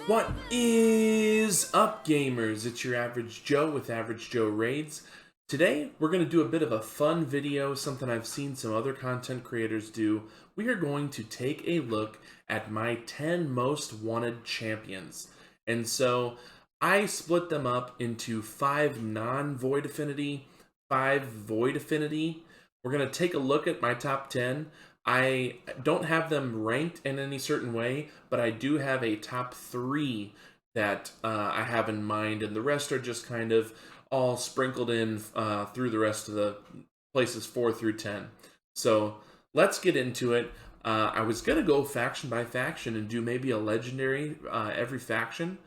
What is up, gamers? It's your Average Joe with Average Joe Raids. Today, we're going to do a bit of a fun video, something I've seen some other content creators do. We are going to take a look at my 10 most wanted champions. And so, I split them up into 5 non-void affinity, 5 void affinity. We're going to take a look at my top 10. I don't have them ranked in any certain way, but I do have a top 3 that I have in mind, and the rest are just kind of all sprinkled in through the rest of the places 4 through 10. So let's get into it. I was going to go faction by faction and do maybe a legendary every faction,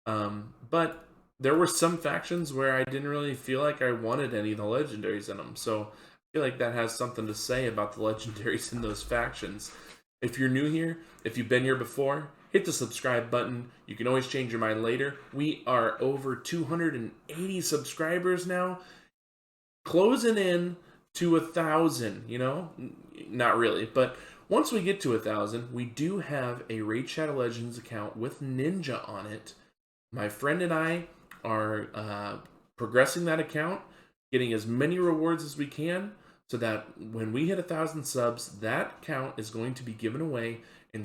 but there were some factions where I didn't really feel like I wanted any of the legendaries in them. So I feel like that has something to say about the legendaries in those factions. If you're new here, if you've been here before, hit the subscribe button. You can always change your mind later. We are over 280 subscribers now, closing in to 1,000, you know? Not really, but once we get to 1,000, we do have a Raid Shadow Legends account with Ninja on it. My friend and I are progressing that account, getting as many rewards as we can, so that when we hit 1,000 subs, that count is going to be given away, and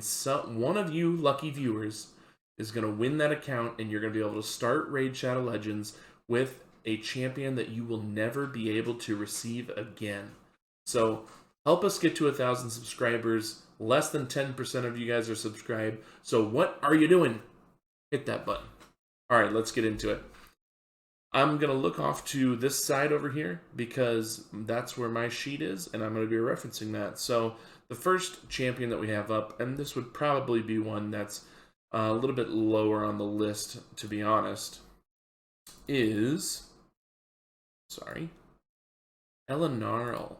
one of you lucky viewers is going to win that account, and you're going to be able to start Raid Shadow Legends with a champion that you will never be able to receive again. So help us get to 1,000 subscribers. Less than 10% of you guys are subscribed. So what are you doing? Hit that button. All right, let's get into it. I'm going to look off to this side over here because that's where my sheet is, and I'm going to be referencing that. So the first champion that we have up, and this would probably be one that's a little bit lower on the list, to be honest, is, Elenarl.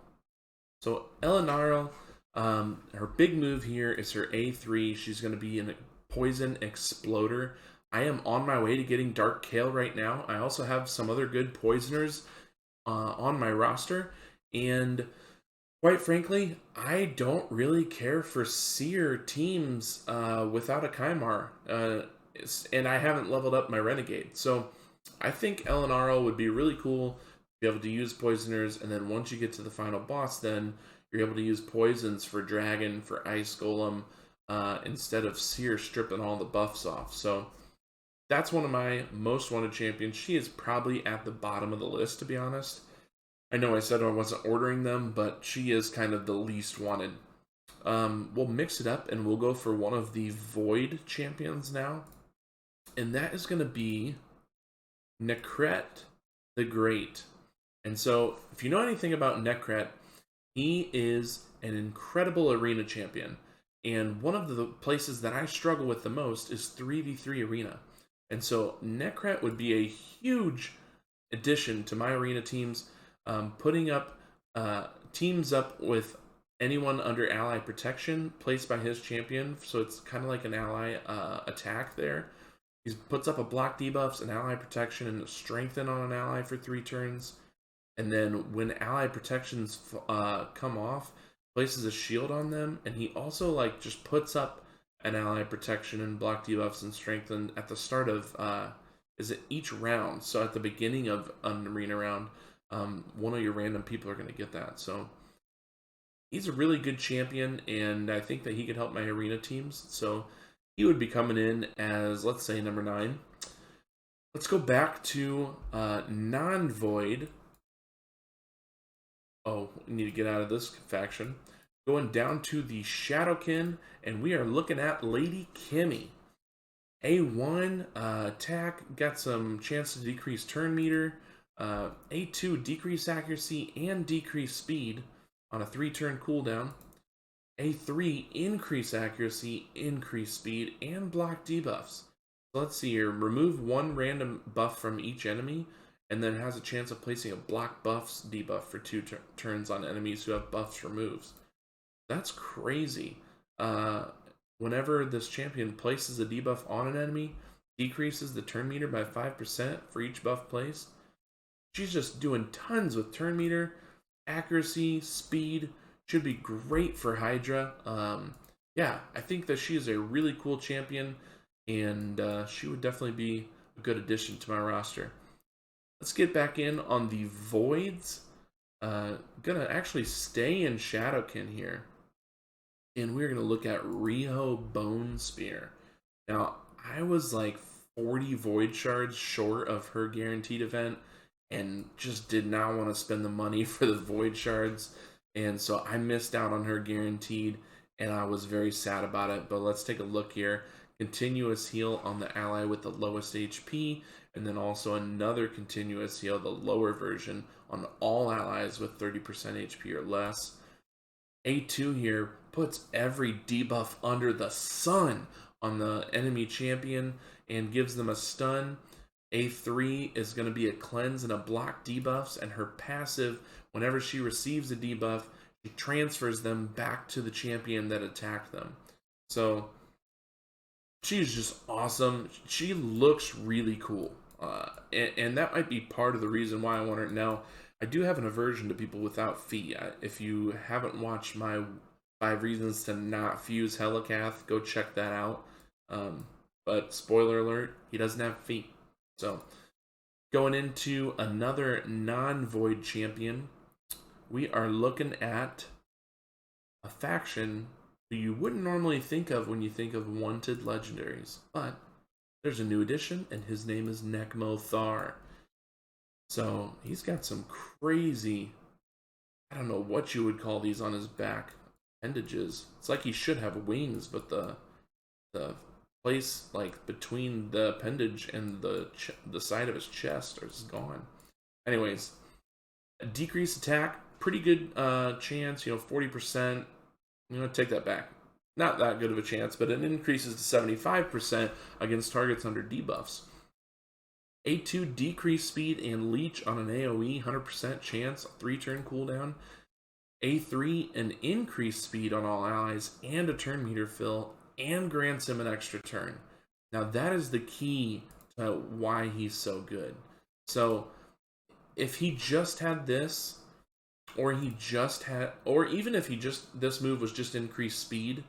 So Elenarl, her big move here is her A3. She's going to be a poison exploder. I am on my way to getting Dark Kale right now. I also have some other good poisoners on my roster. And quite frankly, I don't really care for Seer teams without a Kymar. And I haven't leveled up my Renegade. So I think Elenaro would be really cool to be able to use poisoners. And then once you get to the final boss, then you're able to use poisons for Dragon, for Ice Golem, instead of Seer stripping all the buffs off. So that's one of my most wanted champions. She is probably at the bottom of the list, to be honest. I know I said I wasn't ordering them, but she is kind of the least wanted. We'll mix it up, and we'll go for one of the Void champions now. And that is going to be Nekret the Great. And so, if you know anything about Nekret, he is an incredible arena champion. And one of the places that I struggle with the most is 3v3 arena. And so Nekret would be a huge addition to my arena teams, putting up teams up with anyone under ally protection placed by his champion. So it's kind of like an ally attack there. He puts up a block debuffs, an ally protection, and a strengthen on an ally for 3 turns. And then when ally protections come off, places a shield on them. And he also just puts up an ally protection and block debuffs and strengthen at the start of each round. So at the beginning of an arena round, one of your random people are going to get that. So he's a really good champion, and I think that he could help my arena teams. So he would be coming in as, let's say, number 9. Let's go back to non-void. Oh, we need to get out of this faction. Going down to the Shadowkin, and we are looking at Lady Kimmy. A1 attack, got some chance to decrease turn meter. A2 decrease accuracy and decrease speed on a 3-turn cooldown. A3 increase accuracy, increase speed, and block debuffs. So let's see here. Remove 1 random buff from each enemy, and then has a chance of placing a block buffs debuff for 2 turns on enemies who have buffs for moves. That's crazy. Whenever this champion places a debuff on an enemy, decreases the turn meter by 5% for each buff placed. She's just doing tons with turn meter, accuracy, speed. Should be great for Hydra. Yeah, I think that she is a really cool champion. and she would definitely be a good addition to my roster. Let's get back in on the voids. Gonna actually stay in Shadowkin here, and we're gonna look at Riho Bone Spear. Now, I was like 40 void shards short of her guaranteed event, and just did not want to spend the money for the void shards, and so I missed out on her guaranteed, and I was very sad about it. But let's take a look here. Continuous heal on the ally with the lowest HP, and then also another continuous heal, the lower version, on all allies with 30% HP or less. A2 here puts every debuff under the sun on the enemy champion and gives them a stun. A3 is going to be a cleanse and a block debuffs, and her passive, whenever she receives a debuff, she transfers them back to the champion that attacked them. So she's just awesome. She looks really cool. And that might be part of the reason why I want her. Now, I do have an aversion to people without fee. If you haven't watched my 5 reasons to not fuse Helicath, go check that out. But spoiler alert, he doesn't have fee. So, going into another non-void champion, we are looking at a faction who you wouldn't normally think of when you think of wanted legendaries. But there's a new addition, and his name is Nekmo Thar. So he's got some crazy, I don't know what you would call these on his back, appendages. It's like he should have wings, but the place like between the appendage and the side of his chest is gone. Anyways, a decreased attack, pretty good chance, 40%. I'm going to take that back. Not that good of a chance, but it increases to 75% against targets under debuffs. A2, decreased speed and leech on an AoE, 100% chance, 3-turn cooldown. A3, an increased speed on all allies and a turn meter fill, and grants him an extra turn. Now that is the key to why he's so good. So if he just had this, or even if this move was just increased speed,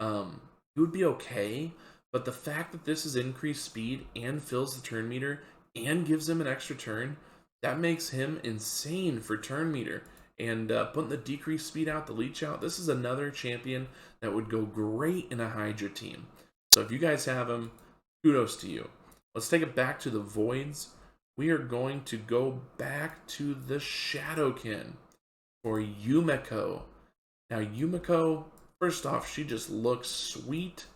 it would be okay. But the fact that this is increased speed and fills the turn meter and gives him an extra turn, that makes him insane for turn meter. And putting the decreased speed out, the leech out, this is another champion that would go great in a Hydra team. So if you guys have him, kudos to you. Let's take it back to the voids. We are going to go back to the Shadowkin for Yumeko. Now Yumeko, first off, she just looks sweet.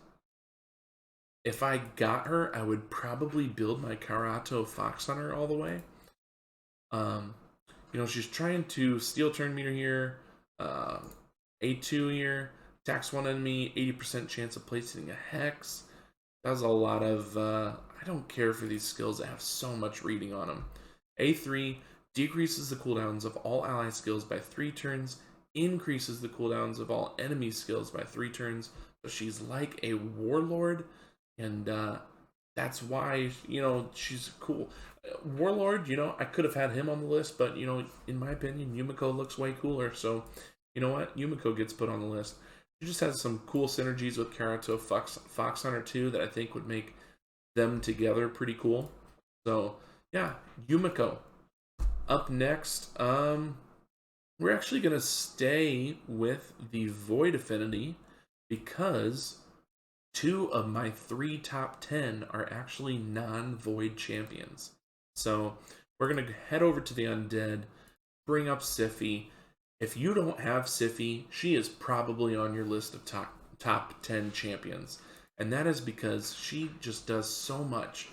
If I got her, I would probably build my Karato Fox Hunter all the way. She's trying to steal turn meter here. A2 here. Attacks one enemy, 80% chance of placing a Hex. Does a lot of... I don't care for these skills that have so much reading on them. A3 decreases the cooldowns of all ally skills by 3 turns. Increases the cooldowns of all enemy skills by 3 turns. So she's like a warlord. And that's why, she's cool. Warlord, I could have had him on the list, but, in my opinion, Yumeko looks way cooler. So, you know what? Yumeko gets put on the list. She just has some cool synergies with Karato Fox Hunter 2 that I think would make them together pretty cool. So, yeah, Yumeko. Up next, we're actually going to stay with the Void Affinity because 2 of my 3 top 10 are actually non-void champions. So we're going to head over to the Undead, bring up Siphi. If you don't have Siphi, she is probably on your list of top 10 champions. And that is because she just does so much.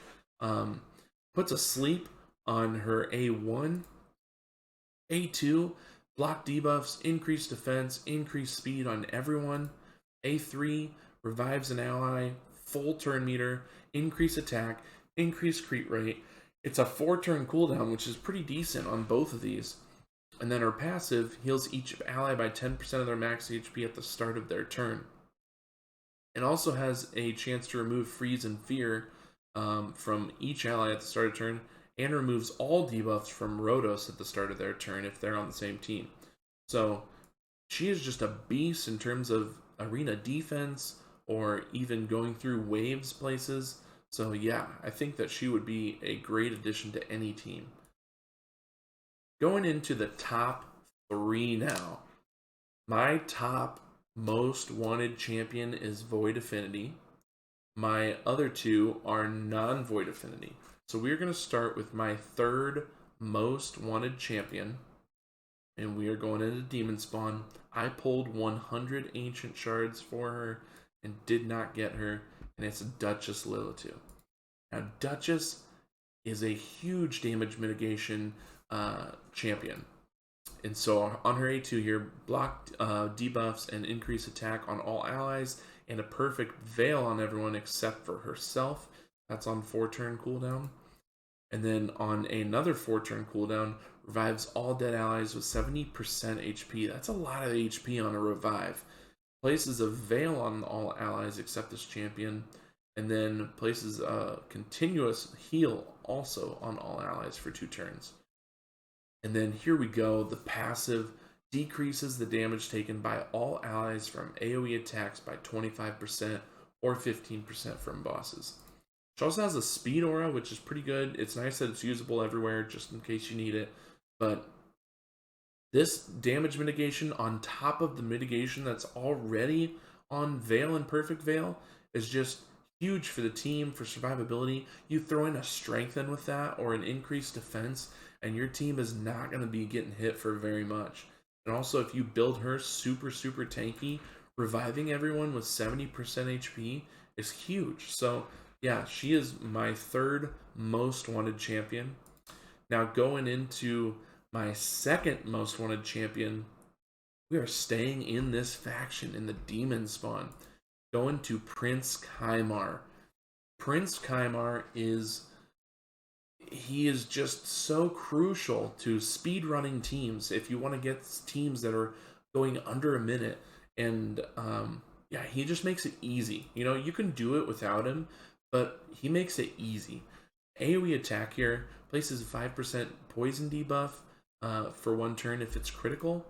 Puts a sleep on her A1. A2, block debuffs, increased defense, increased speed on everyone. A3, revives an ally, full turn meter, increase attack, increase crit rate. It's a 4-turn cooldown, which is pretty decent on both of these. And then her passive heals each ally by 10% of their max HP at the start of their turn. It also has a chance to remove freeze and fear from each ally at the start of turn, and removes all debuffs from Rhodos at the start of their turn if they're on the same team. So she is just a beast in terms of arena defense, or even going through waves places. So yeah, I think that she would be a great addition to any team. Going into the top 3 now. My top most wanted champion is Void Affinity. My other 2 are non-Void Affinity. So we're going to start with my 3rd most wanted champion, and we are going into Demon Spawn. I pulled 100 Ancient Shards for her and did not get her, and it's Duchess Lilitu. Now, Duchess is a huge damage mitigation champion. And so on her A2 here, block debuffs and increase attack on all allies, and a perfect veil on everyone except for herself. That's on 4-turn cooldown. And then on another 4-turn cooldown, revives all dead allies with 70% HP. That's a lot of HP on a revive. Places a veil on all allies except this champion, and then places a continuous heal also on all allies for 2 turns. And then here we go, the passive decreases the damage taken by all allies from AoE attacks by 25% or 15% from bosses. She also has a speed aura, which is pretty good. It's nice that it's usable everywhere just in case you need it. But this damage mitigation on top of the mitigation that's already on Veil and Perfect Veil is just huge for the team, for survivability. You throw in a strengthen with that or an increased defense, and your team is not going to be getting hit for very much. And also, if you build her super tanky, reviving everyone with 70% HP is huge. So yeah, she is my 3rd most wanted champion. Now going into my 2nd most wanted champion, we are staying in this faction in the Demon Spawn. Going to Prince Kymar. Prince Kymar is just so crucial to speedrunning teams. If you want to get teams that are going under a minute, and yeah, he just makes it easy. You know, you can do it without him, but he makes it easy. AoE attack here places a 5% poison debuff for 1 turn if it's critical.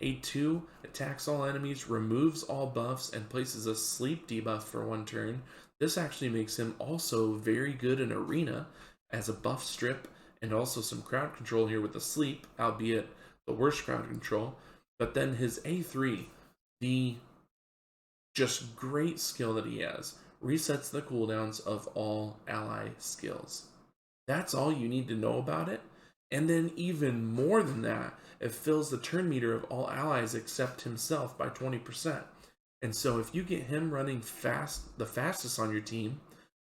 A2 attacks all enemies, removes all buffs, and places a sleep debuff for 1 turn. This actually makes him also very good in Arena as a buff strip, and also some crowd control here with the sleep, albeit the worst crowd control. But then his A3, the just great skill that he has, resets the cooldowns of all ally skills. That's all you need to know about it. And then even more than that, it fills the turn meter of all allies except himself by 20%. And so if you get him running the fastest on your team,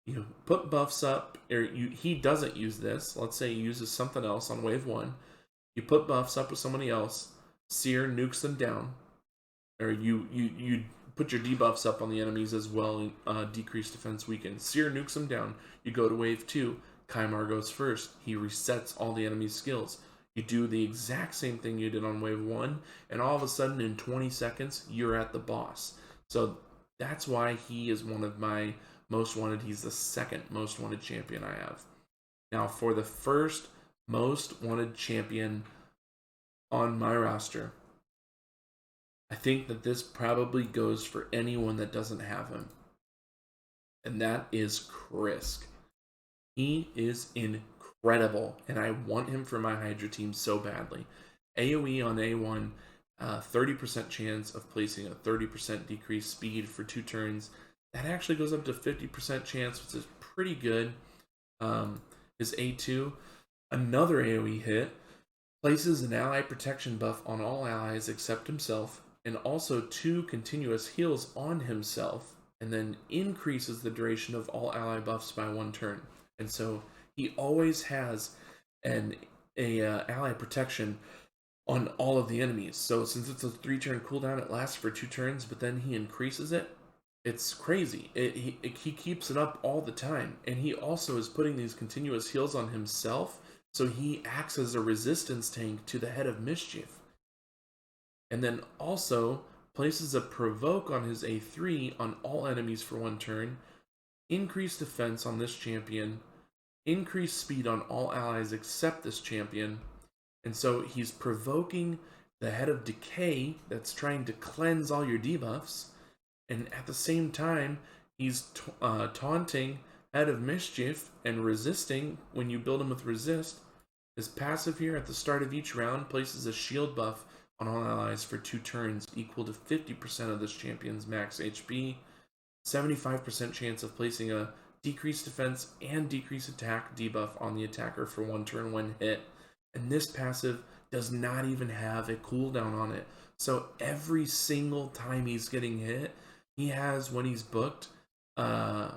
you put buffs up, or he doesn't use this. Let's say he uses something else on wave 1. You put buffs up with somebody else, Seer nukes them down, or you put your debuffs up on the enemies as well, decrease defense weaken. Seer nukes them down. You go to wave 2. Kymar goes first. He resets all the enemy's skills. You do the exact same thing you did on wave 1, and all of a sudden in 20 seconds, you're at the boss. So that's why he is one of my most wanted. He's the 2nd most wanted champion I have. Now for the 1st most wanted champion on my roster, I think that this probably goes for anyone that doesn't have him. And that is Krisk. He is incredible, and I want him for my Hydra team so badly. AoE on A1, 30% chance of placing a 30% decreased speed for 2 turns. That actually goes up to 50% chance, which is pretty good. His A2, another AoE hit, places an ally protection buff on all allies except himself, and also 2 continuous heals on himself, and then increases the duration of all ally buffs by 1 turn. And so he always has an ally protection on all of the enemies. So since it's a 3-turn cooldown, it lasts for 2 turns, but then he increases it. It's crazy. He keeps it up all the time. And he also is putting these continuous heals on himself, so he acts as a resistance tank to the Head of Mischief. And then also places a provoke on his A3 on all enemies for 1 turn, increased defense on this champion, increased speed on all allies except this champion. And so he's provoking the Head of Decay that's trying to cleanse all your debuffs, And at the same time, he's taunting Head of Mischief and resisting when you build him with resist. His passive here at the start of each round places a shield buff on all allies for 2 turns, equal to 50% of this champion's max HP, 75% chance of placing a decreased defense and decreased attack debuff on the attacker for 1 turn when hit. And this passive does not even have a cooldown on it. So every single time he's getting hit, he has, when he's booked, a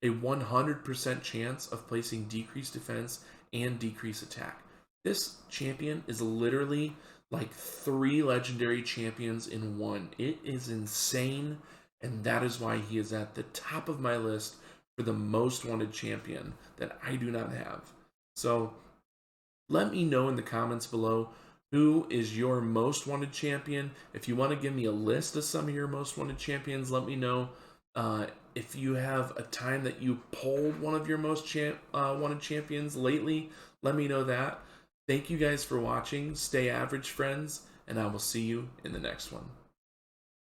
100% chance of placing decreased defense and decreased attack. This champion is literally like 3 legendary champions in one. It is insane, and that is why he is at the top of my list for the most wanted champion that I do not have. So let me know in the comments below who is your most wanted champion. If you want to give me a list of some of your most wanted champions, let me know. If you have a time that you polled one of your most wanted champions lately, let me know that. Thank you guys for watching. Stay average, friends, and I will see you in the next one.